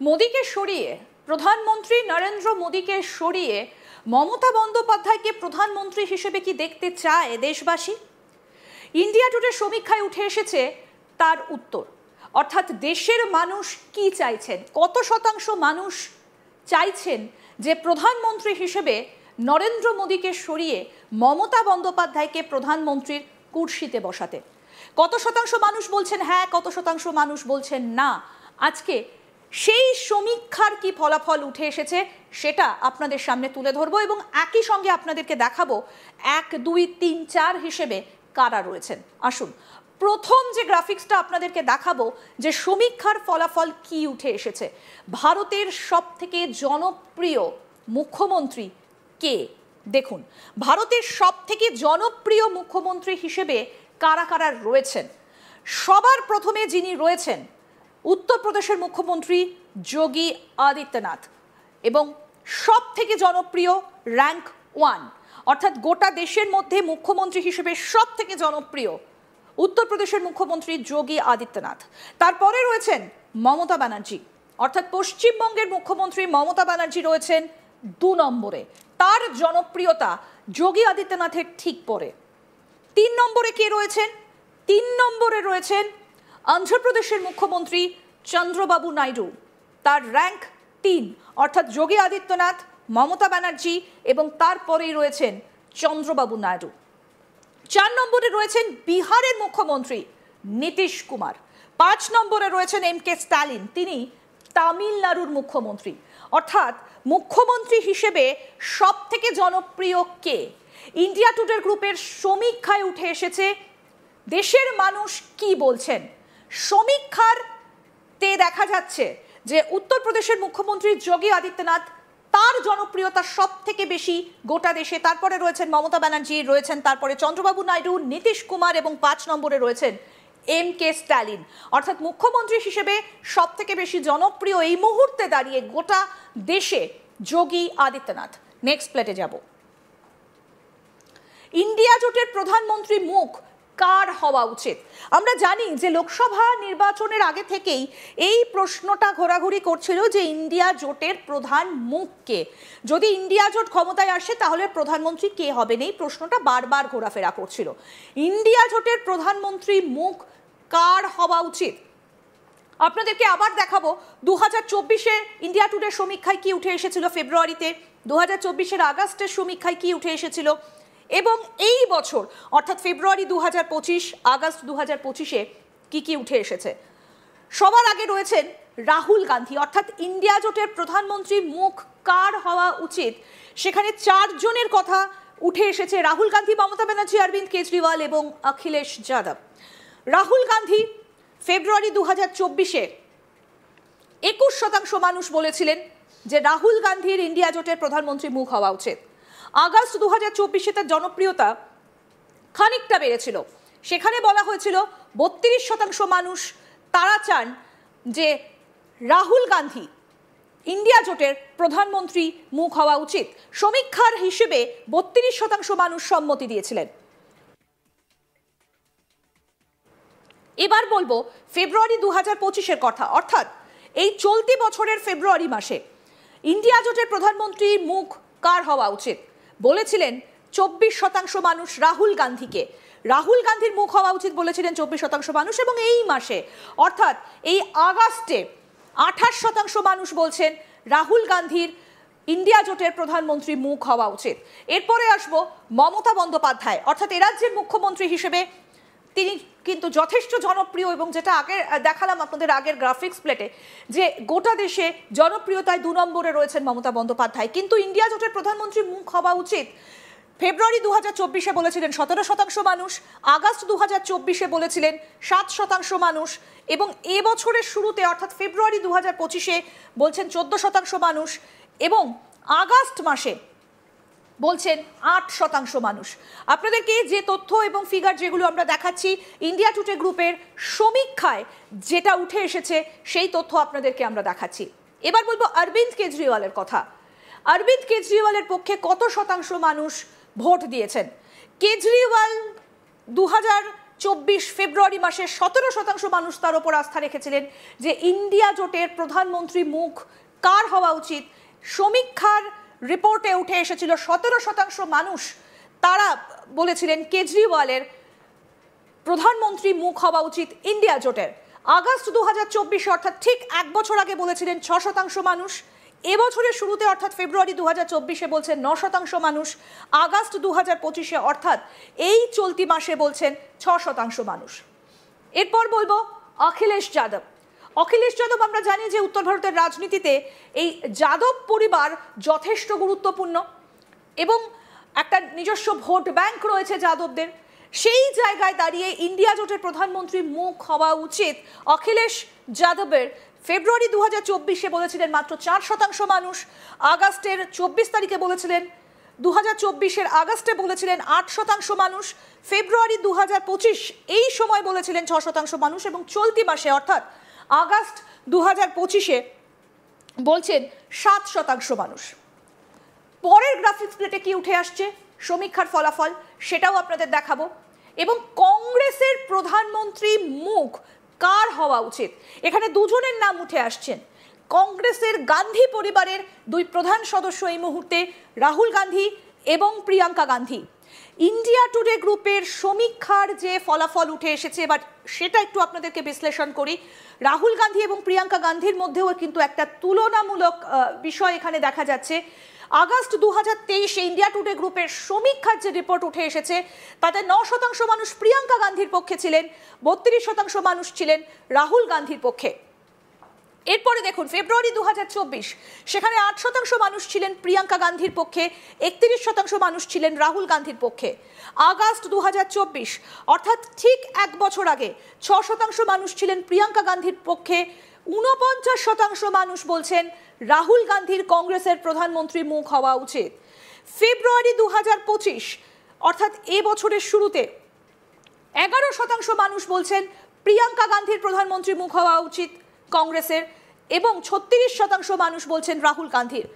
মোদীকে সরিয়ে প্রধানমন্ত্রী নরেন্দ্র মোদীকে সরিয়ে মমতা বন্দ্যোপাধ্যায়কে প্রধানমন্ত্রী হিসেবে কি দেখতে চায় দেশবাসী? ইন্ডিয়া টুডে সমীক্ষায় উঠে এসেছে তার উত্তর, অর্থাৎ দেশের মানুষ কি চাইছেন, কত শতাংশ মানুষ চাইছেন যে প্রধানমন্ত্রী হিসেবে নরেন্দ্র মোদীকে সরিয়ে মমতা বন্দ্যোপাধ্যায়কে প্রধানমন্ত্রীর কুর্সিতে বসাতে। কত শতাংশ মানুষ বলছেন হ্যাঁ, কত শতাংশ মানুষ বলছেন না। আজকে সেই সমীক্ষার কি ফলাফল উঠে এসেছে সেটা আপনাদের সামনে তুলে ধরবো এবং একই সঙ্গে আপনাদেরকে দেখাবো 1, 2, 3, 4 হিসেবে কারা রয়েছেন। আসুন প্রথম যে গ্রাফিক্সটা আপনাদেরকে দেখাবো যে সমীক্ষার ফলাফল কি উঠে এসেছে। ভারতের সবথেকে জনপ্রিয় মুখ্যমন্ত্রী কে? দেখুন, ভারতের সবথেকে জনপ্রিয় মুখ্যমন্ত্রী হিসেবে কারা কারা রয়েছেন। সবার প্রথমে যিনি রয়েছেন উত্তরপ্রদেশের মুখ্যমন্ত্রী যোগী আদিত্যনাথ, এবং সবথেকে জনপ্রিয় র্যাঙ্ক 1, অর্থাৎ গোটা দেশের মধ্যে মুখ্যমন্ত্রী হিসেবে সবথেকে জনপ্রিয় উত্তরপ্রদেশের মুখ্যমন্ত্রী যোগী আদিত্যনাথ। তারপরে রয়েছেন মমতা ব্যানার্জি, অর্থাৎ পশ্চিমবঙ্গের মুখ্যমন্ত্রী মমতা ব্যানার্জি রয়েছেন 2 নম্বরে। তার জনপ্রিয়তা যোগী আদিত্যনাথের ঠিক পরে। 3 নম্বরে কে রয়েছেন? 3 নম্বরে রয়েছেন অন্ধ্রপ্রদেশের মুখ্যমন্ত্রী চন্দ্রবাবু নাইডু। তার র্যাঙ্ক 3, অর্থাৎ যোগী আদিত্যনাথ, মমতা ব্যানার্জি এবং তারপরেই রয়েছেন চন্দ্রবাবু নাইডু। 4 নম্বরে রয়েছেন বিহারের মুখ্যমন্ত্রী নীতিশ কুমার। 5 নম্বরে রয়েছেন MK স্ট্যালিন, তিনি তামিলনাড়ুর মুখ্যমন্ত্রী। অর্থাৎ মুখ্যমন্ত্রী হিসেবে সবথেকে জনপ্রিয় কে? ইন্ডিয়া টুডে গ্রুপের সমীক্ষায় উঠে এসেছে দেশের মানুষ কি বলছেন। সমীক্ষার তে দেখা যাচ্ছে যে উত্তরপ্রদেশের মুখ্যমন্ত্রী যোগী আদিত্যনাথ, তার জনপ্রিয়তা সব থেকে বেশি গোটা দেশে। তারপরে রয়েছেন মমতা ব্যানার্জি, রয়েছেন তারপরে চন্দ্রবাবু নাইডু, নীতিশ কুমার এবং 5 নম্বরে রয়েছেন MK স্ট্যালিন। অর্থাৎ মুখ্যমন্ত্রী হিসেবে সব থেকে বেশি জনপ্রিয় এই মুহূর্তে দাঁড়িয়ে গোটা দেশে যোগী আদিত্যনাথ। নেক্সট প্লেটে যাব। ইন্ডিয়া জোটের প্রধানমন্ত্রী মুখ কার হওয়া উচিত? আমরা জানি যে লোকসভা নির্বাচনের আগে থেকেই এই প্রশ্নটা ঘোরাঘুরি করছিল যে ইন্ডিয়া জোটের প্রধান মুখ কে, যদি ইন্ডিয়া জোট ক্ষমতায় আসে তাহলে প্রধানমন্ত্রী কে হবেন, এই প্রশ্নটা বারবার ঘোরাফেরা করছিল। ইন্ডিয়া জোটের প্রধানমন্ত্রী মুখ কার হওয়া উচিত আপনাদেরকে আবার দেখাবো। 2024-এ ইন্ডিয়া টুডে সমীক্ষায় কি উঠে এসেছিল ফেব্রুয়ারিতে, 2024-এর আগস্টের সমীক্ষায় কি উঠে এসেছিল, এবং এই বছর অর্থাৎ ফেব্রুয়ারি 2025, আগস্ট 2025-এ কি উঠে এসেছে। সবার আগে রয়েছেন রাহুল গান্ধী, অর্থাৎ ইন্ডিয়া জোটের প্রধানমন্ত্রী মুখ কার হওয়া উচিত সেখানে 4 জনের কথা উঠে এসেছে। রাহুল গান্ধী, মমতা ব্যানার্জি, অরবিন্দ কেজরিওয়াল এবং অখিলেশ যাদব। রাহুল গান্ধী ফেব্রুয়ারি 2024-এ 21% মানুষ বলেছিলেন যে রাহুল গান্ধীর ইন্ডিয়া জোটের প্রধানমন্ত্রী মুখ হওয়া উচিত। আগস্ট 2024-এ তার জনপ্রিয়তা খানিকটা বেড়েছিল, সেখানে বলা হয়েছিল 32% মানুষ তারা চান যে রাহুল গান্ধী ইন্ডিয়া জোটের প্রধানমন্ত্রী মুখ হওয়া উচিত। সমীক্ষার হিসেবে 32% মানুষ সম্মতি দিয়েছিলেন। এবার বলবো ফেব্রুয়ারি 2025-এর কথা, অর্থাৎ এই চলতি বছরের ফেব্রুয়ারি মাসে ইন্ডিয়া জোটের প্রধানমন্ত্রী মুখ কার হওয়া উচিত বলেছিলেন 24% মানুষ রাহুল গান্ধীকে। রাহুল গান্ধীর মুখ হওয়া উচিত বলেছিলেন 24% মানুষ, এবং এই মাসে অর্থাৎ এই আগস্টে 28% মানুষ বলছেন রাহুল গান্ধীর ইন্ডিয়া জোটের প্রধানমন্ত্রী মুখ হওয়া উচিত। এরপরে আসবো মমতা বন্দ্যোপাধ্যায়, অর্থাৎ এ রাজ্যের মুখ্যমন্ত্রী হিসেবে তিনি কিন্তু যথেষ্ট জনপ্রিয়, এবং যেটা আগে দেখালাম আপনাদের আগের গ্রাফিক্স প্লেটে যে গোটা দেশে জনপ্রিয়তায় 2 নম্বরে রয়েছেন মমতা বন্দ্যোপাধ্যায়। কিন্তু ইন্ডিয়া জোটের প্রধানমন্ত্রী মুখ হওয়া উচিত ফেব্রুয়ারি 2024-এ বলেছিলেন 17% মানুষ, আগস্ট 2024-এ বলেছিলেন 7% মানুষ, এবং এবছরের শুরুতে অর্থাৎ ফেব্রুয়ারি 2025-এ বলছেন 14% মানুষ, এবং আগস্ট মাসে বলছেন 8% মানুষ। আপনাদেরকে যে তথ্য এবং ফিগার যেগুলো আমরা দেখাচ্ছি ইন্ডিয়া টুডে গ্রুপের সমীক্ষায় যেটা উঠে এসেছে সেই তথ্য আপনাদেরকে আমরা দেখাচ্ছি। এবার বলবো অরবিন্দ কেজরিওয়ালের কথা। অরবিন্দ কেজরিওয়ালের পক্ষে কত শতাংশ মানুষ ভোট দিয়েছেন? কেজরিওয়াল ফেব্রুয়ারি মাসে 17% মানুষ তার উপর আস্থা রেখেছিলেন যে ইন্ডিয়া জোটের প্রধানমন্ত্রী মুখ কার হওয়া উচিত। সমীক্ষার রিপোর্টে উঠে এসেছিল 17% মানুষ তারা বলেছিলেন কেজরিওয়ালের প্রধানমন্ত্রী মুখ হওয়া উচিত ইন্ডিয়া জোটের। আগস্ট 2024 অর্থাৎ ঠিক এক বছর আগে বলেছিলেন 6% মানুষ। এবছরের শুরুতে অর্থাৎ ফেব্রুয়ারি 2024 বলছেন 9% মানুষ। আগস্ট 2025 অর্থাৎ এই চলতি মাসে বলছেন 6% মানুষ। এরপর বলবো অখিলেশ যাদব। অখিলেশ যাদব আমরা জানি যে উত্তর ভারতের রাজনীতিতে এই যাদব পরিবার যথেষ্ট গুরুত্বপূর্ণ এবং একটা নিজস্ব ভোট ব্যাংক রয়েছে যাদবদের। সেই জায়গায় দাঁড়িয়ে ইন্ডিয়া জোটের প্রধানমন্ত্রী মুখ হওয়া উচিত অখিলেশ যাদবের। ফেব্রুয়ারি 2024 বলেছিলেন মাত্র 4% মানুষ। আগস্টের 24 তারিখে বলেছিলেন 2024 আগস্টে বলেছিলেন 8% মানুষ। ফেব্রুয়ারি 2025 এই সময় বলেছিলেন 6% মানুষ এবং চলতি মাসে অর্থাৎ আগস্ট 2025 বলছেন 7% মানুষ। পরের গ্রাফিক্স প্লেটে কি উঠে আসছে সমীক্ষার ফলাফল সেটাও আপনাদের দেখাবো এবং কংগ্রেসের প্রধানমন্ত্রী মুখ কার হওয়া উচিত এখানে দুজনের নাম উঠে আসছেন। কংগ্রেসের গান্ধী পরিবারের দুই প্রধান সদস্য এই মুহূর্তে রাহুল গান্ধী এবং প্রিয়াঙ্কা গান্ধী। ইন্ডিয়া টুডে গ্রুপের সমীক্ষার যে ফলাফল উঠে এসেছে এবার সেটা একটু আপনাদেরকে বিশ্লেষণ করি। রাহুল গান্ধী এবং প্রিয়াঙ্কা গান্ধীর মধ্যেও কিন্তু একটা তুলনামূলক বিষয় এখানে দেখা যাচ্ছে। আগস্ট 2023 ইন্ডিয়া টুডে গ্রুপের সমীক্ষার যে রিপোর্ট উঠে এসেছে তাতে 9% মানুষ প্রিয়াঙ্কা গান্ধীর পক্ষে ছিলেন, 32% মানুষ ছিলেন রাহুল গান্ধীর পক্ষে। এরপরে দেখুন ফেব্রুয়ারি 2024 সেখানে 8% মানুষ ছিলেন প্রিয়াঙ্কা গান্ধীর পক্ষে, 31% মানুষ ছিলেন রাহুল গান্ধীর পক্ষে। আগস্ট 2024 অর্থাৎ ঠিক এক বছর আগে 6% মানুষ ছিলেন প্রিয়াঙ্কা গান্ধীর পক্ষে, 49% মানুষ বলছেন রাহুল গান্ধীর কংগ্রেসের প্রধানমন্ত্রী মুখ হওয়া উচিত। ফেব্রুয়ারি 2025 অর্থাৎ এ বছরের শুরুতে 11% মানুষ বলছেন প্রিয়াঙ্কা গান্ধীর প্রধানমন্ত্রী মুখ হওয়া উচিত কংগ্রেসের এবং 36% মানুষ বলছেন রাহুল গান্ধীর।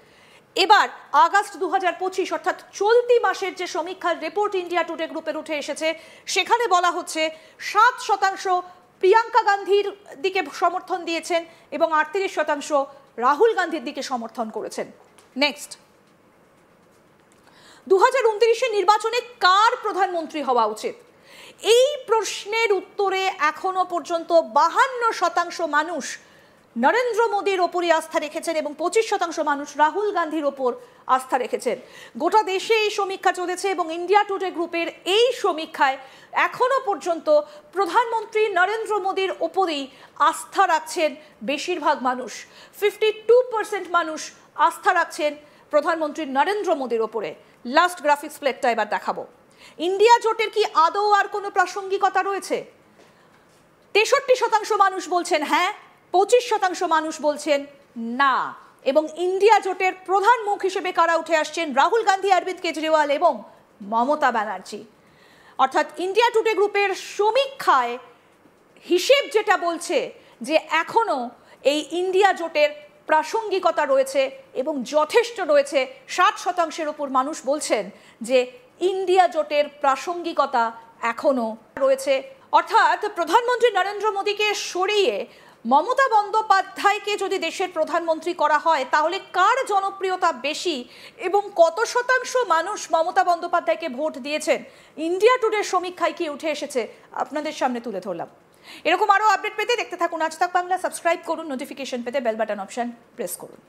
এবার আগস্ট 2025 অর্থাৎ চলতি মাসের যে সমীক্ষার রিপোর্ট ইন্ডিয়া টুডে গ্রুপের উঠে এসেছে সেখানে বলা হচ্ছে 7% প্রিয়াঙ্কা গান্ধীর দিকে সমর্থন দিয়েছেন এবং 38% রাহুল গান্ধীর দিকে সমর্থন করেছেন। নেক্সট 2029 নির্বাচনে কার প্রধানমন্ত্রী হওয়া উচিত এই প্রশ্নের উত্তরে এখনো পর্যন্ত 52% মানুষ নরেন্দ্র মোদীর ওপরই আস্থা রেখেছেন এবং 25% মানুষ রাহুল গান্ধীর ওপর আস্থা রেখেছেন। গোটা দেশে এই সমীক্ষা চলেছে এবং ইন্ডিয়া টুডে গ্রুপের এই সমীক্ষায় এখনো পর্যন্ত প্রধানমন্ত্রী নরেন্দ্র মোদীর ওপরই আস্থা রাখছেন বেশিরভাগ মানুষ। 52% মানুষ আস্থা রাখছেন প্রধানমন্ত্রী নরেন্দ্র মোদীর ওপরে। লাস্ট গ্রাফিক্স প্লেটটা এবার দেখাবো। ইন্ডিয়া জোটের কি আদৌ আর কোনো প্রাসঙ্গিকতা রয়েছে? 63% মানুষ বলছেন হ্যাঁ, 25% মানুষ বলছেন না এবং ইন্ডিয়া জোটের প্রধান মুখ হিসেবে কারা উঠে আসছেন রাহুল গান্ধী, অরবিন্দ কেজরিওয়াল এবং মমতা ব্যানার্জি। অর্থাৎ ইন্ডিয়া টুডে গ্রুপের সমীক্ষায় হিসেব যেটা বলছে যে এখনো এই ইন্ডিয়া জোটের প্রাসঙ্গিকতা রয়েছে এবং যথেষ্ট রয়েছে। 60%-এর উপর মানুষ বলছেন যে ইন্ডিয়া জোটের প্রাসঙ্গিকতা এখনো রয়েছে। অর্থাৎ প্রধানমন্ত্রী নরেন্দ্র মোদীকে সরিয়ে মমতা বন্দ্যোপাধ্যায়কে যদি দেশের প্রধানমন্ত্রী করা হয় তাহলে কার জনপ্রিয়তা বেশি এবং কত শতাংশ মানুষ মমতা বন্দ্যোপাধ্যায়কে ভোট দিয়েছেন ইন্ডিয়া টুডের সমীক্ষায় কি উঠে এসেছে আপনাদের সামনে তুলে ধরলাম। এরকম আরও আপডেট পেতে দেখতে থাকুন আজ তাক বাংলা। সাবস্ক্রাইব করুন, নোটিফিকেশন পেতে বেল বাটন অপশন প্রেস করুন।